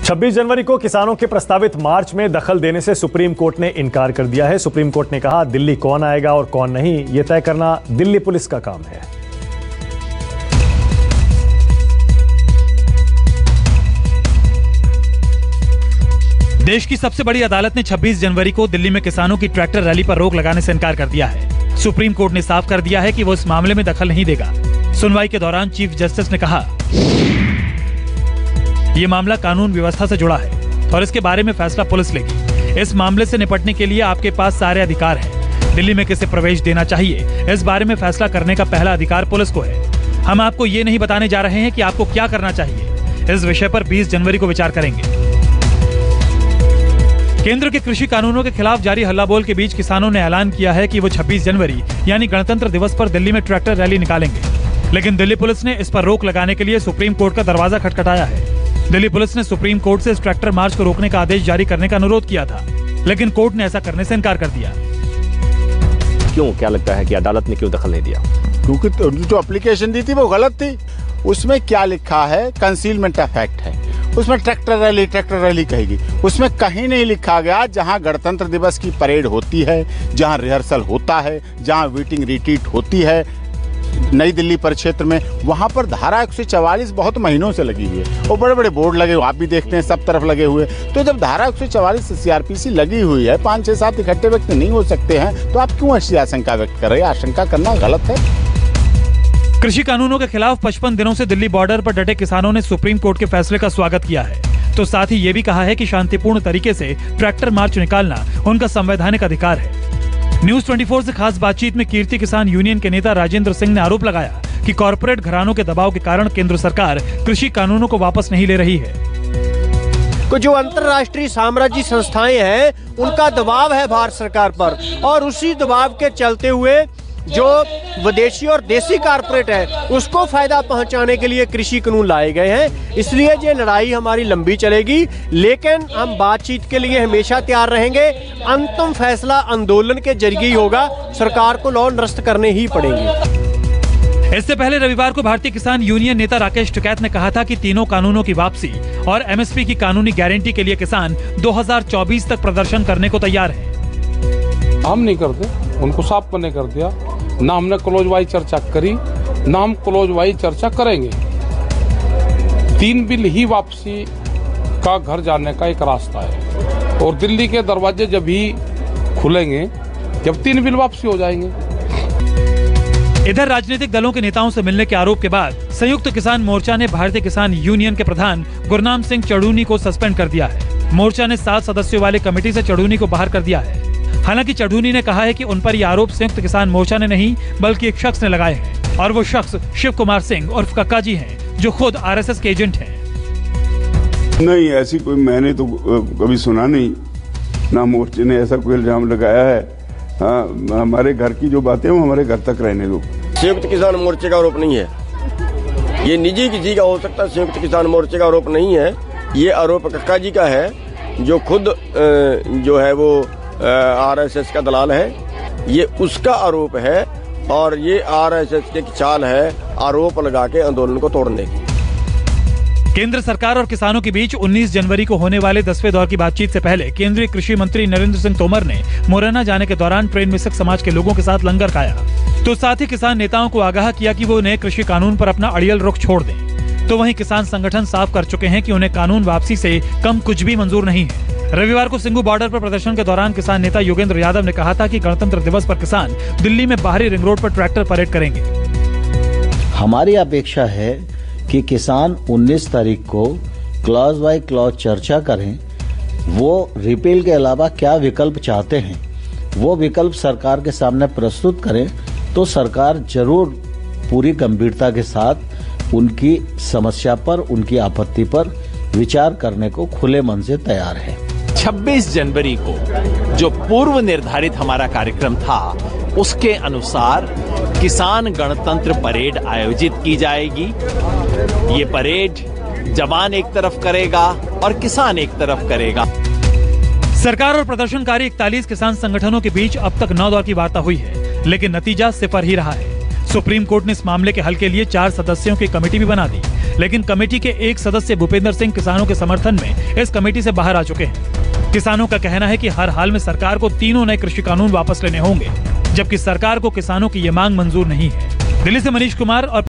26 जनवरी को किसानों के प्रस्तावित मार्च में दखल देने से सुप्रीम कोर्ट ने इनकार कर दिया है। सुप्रीम कोर्ट ने कहा, दिल्ली कौन आएगा और कौन नहीं, यह तय करना दिल्ली पुलिस का काम है। देश की सबसे बड़ी अदालत ने 26 जनवरी को दिल्ली में किसानों की ट्रैक्टर रैली पर रोक लगाने से इनकार कर दिया है। सुप्रीम कोर्ट ने साफ कर दिया है कि वो इस मामले में दखल नहीं देगा। सुनवाई के दौरान चीफ जस्टिस ने कहा, ये मामला कानून व्यवस्था से जुड़ा है और इसके बारे में फैसला पुलिस लेगी। इस मामले से निपटने के लिए आपके पास सारे अधिकार हैं। दिल्ली में किसे प्रवेश देना चाहिए, इस बारे में फैसला करने का पहला अधिकार पुलिस को है। हम आपको ये नहीं बताने जा रहे हैं कि आपको क्या करना चाहिए। इस विषय पर 20 जनवरी को विचार करेंगे। केंद्र के कृषि कानूनों के खिलाफ जारी हल्लाबोल के बीच किसानों ने ऐलान किया है कि वो 26 जनवरी यानी गणतंत्र दिवस पर दिल्ली में ट्रैक्टर रैली निकालेंगे। लेकिन दिल्ली पुलिस ने इस पर रोक लगाने के लिए सुप्रीम कोर्ट का दरवाजा खटखटाया है। दिल्ली पुलिस ने सुप्रीम कोर्ट से इस ट्रैक्टर मार्च को रोकने का आदेश जारी करने का अनुरोध किया था, लेकिन कोर्ट ने ऐसा करने से इनकार कर दिया। क्यों, क्या लगता है कि अदालत ने क्यों दखल नहीं दिया? क्योंकि जो एप्लीकेशन दी थी वो गलत थी। उसमें क्या लिखा है, कंसीलमेंट ऑफ फैक्ट है। उसमें ट्रैक्टर रैली कहेगी। उसमें कहीं नहीं लिखा गया जहां गणतंत्र दिवस की परेड होती है, जहां रिहर्सल होता है, जहां मीटिंग रिट्रीट होती है नई दिल्ली परिक्षेत्र में, वहां पर धारा 144 बहुत महीनों से लगी हुई है और बड़े बड़े बोर्ड लगे हुए, आप भी देखते हैं सब तरफ लगे हुए। तो जब धारा 144 सीआरपीसी लगी हुई है, 5, 6, 7 इकट्ठे व्यक्ति नहीं हो सकते हैं, तो आप क्यों ऐसी आशंका व्यक्त कर रहे हैं? आशंका करना गलत है। कृषि कानूनों के खिलाफ 55 दिनों से दिल्ली बॉर्डर पर डटे किसानों ने सुप्रीम कोर्ट के फैसले का स्वागत किया है। तो साथ ही ये भी कहा है कि शांतिपूर्ण तरीके से ट्रैक्टर मार्च निकालना उनका संवैधानिक अधिकार है। न्यूज 24 से खास बातचीत में कीर्ति किसान यूनियन के नेता राजेंद्र सिंह ने आरोप लगाया कि कॉरपोरेट घरानों के दबाव के कारण केंद्र सरकार कृषि कानूनों को वापस नहीं ले रही है। जो अंतर्राष्ट्रीय साम्राज्य संस्थाएं हैं, उनका दबाव है भारत सरकार पर, और उसी दबाव के चलते हुए जो विदेशी और देसी कारपोरेट है उसको फायदा पहुंचाने के लिए कृषि कानून लाए गए हैं। इसलिए ये लड़ाई हमारी लंबी चलेगी, लेकिन हम बातचीत के लिए हमेशा तैयार रहेंगे। अंतिम फैसला आंदोलन के जरिए ही होगा। सरकार को लॉ निरस्त करने ही पड़ेंगे। इससे पहले रविवार को भारतीय किसान यूनियन नेता राकेश टिकैत ने कहा था कि तीनों कानूनों की वापसी और एमएसपी की कानूनी गारंटी के लिए किसान 2024 तक प्रदर्शन करने को तैयार है। हम नहीं करते, उनको साफ करने कर दिया। ना हमने क्लोज वाइज चर्चा करी, ना हम क्लोज वाइज चर्चा करेंगे। 3 बिल ही वापसी का घर जाने का एक रास्ता है, और दिल्ली के दरवाजे जब ही खुलेंगे जब 3 बिल वापसी हो जाएंगे। इधर राजनीतिक दलों के नेताओं से मिलने के आरोप के बाद संयुक्त किसान मोर्चा ने भारतीय किसान यूनियन के प्रधान गुरनाम सिंह चढ़ूनी को सस्पेंड कर दिया है। मोर्चा ने 7 सदस्यों वाले कमेटी से चढ़ूनी को बाहर कर दिया है। हालांकि चढ़ूनी ने कहा है कि उन पर ये आरोप संयुक्त किसान मोर्चा ने नहीं बल्कि एक शख्स ने लगाए हैं, और वो शख्स शिव कुमार सिंह उर्फ कक्का जी हैं, जो खुद आरएसएस के एजेंट हैं। नहीं, ऐसी कोई मैंने तो कभी सुना नहीं, ना मोर्चे ने ऐसा कोई इल्जाम लगाया है। हाँ, हमारे घर की जो बातें वो हमारे घर तक रहने दो। संयुक्त किसान मोर्चे का आरोप नहीं है, ये निजी किसी का हो सकता है। संयुक्त किसान मोर्चे का आरोप नहीं है, ये आरोप कक्का जी का है, जो खुद जो है वो आरएसएस का दलाल है। ये उसका आरोप है, और ये आरएसएस की चाल है आरोप लगा के आंदोलन को तोड़ने की। केंद्र सरकार और किसानों के बीच 19 जनवरी को होने वाले 10वें दौर की बातचीत से पहले केंद्रीय कृषि मंत्री नरेंद्र सिंह तोमर ने मुरैना जाने के दौरान ट्रेन में सिख समाज के लोगों के साथ लंगर खाया। तो साथ ही किसान नेताओं को आगाह किया कि वो नए कृषि कानून पर अपना अड़ियल रुख छोड़ दें। तो वहीं किसान संगठन साफ कर चुके हैं कि उन्हें कानून वापसी से कम कुछ भी मंजूर नहीं है। रविवार को सिंगू बॉर्डर पर प्रदर्शन के दौरान किसान नेता योगेंद्र यादव ने कहा था कि गणतंत्र दिवस पर किसान दिल्ली में बाहरी रिंग रोड पर ट्रैक्टर परेड करेंगे। हमारी अपेक्षा है कि किसान 19 तारीख को क्लॉज बाय क्लॉज चर्चा करें। वो रिपील के अलावा क्या विकल्प चाहते हैं, वो विकल्प सरकार के सामने प्रस्तुत करें, तो सरकार जरूर पूरी गंभीरता के साथ उनकी समस्या पर, उनकी आपत्ति पर विचार करने को खुले मन से तैयार है। 26 जनवरी को जो पूर्व निर्धारित हमारा कार्यक्रम था, उसके अनुसार किसान गणतंत्र परेड आयोजित की जाएगी। ये परेड जवान एक तरफ करेगा और किसान एक तरफ करेगा। सरकार और प्रदर्शनकारी 41 किसान संगठनों के बीच अब तक 9 दौर की वार्ता हुई है, लेकिन नतीजा सिफर ही रहा है। सुप्रीम कोर्ट ने इस मामले के हल के लिए 4 सदस्यों की कमेटी भी बना दी, लेकिन कमेटी के एक सदस्य भूपेंद्र सिंह किसानों के समर्थन में इस कमेटी से बाहर आ चुके हैं। किसानों का कहना है कि हर हाल में सरकार को तीनों नए कृषि कानून वापस लेने होंगे, जबकि सरकार को किसानों की ये मांग मंजूर नहीं है। दिल्ली से मनीष कुमार और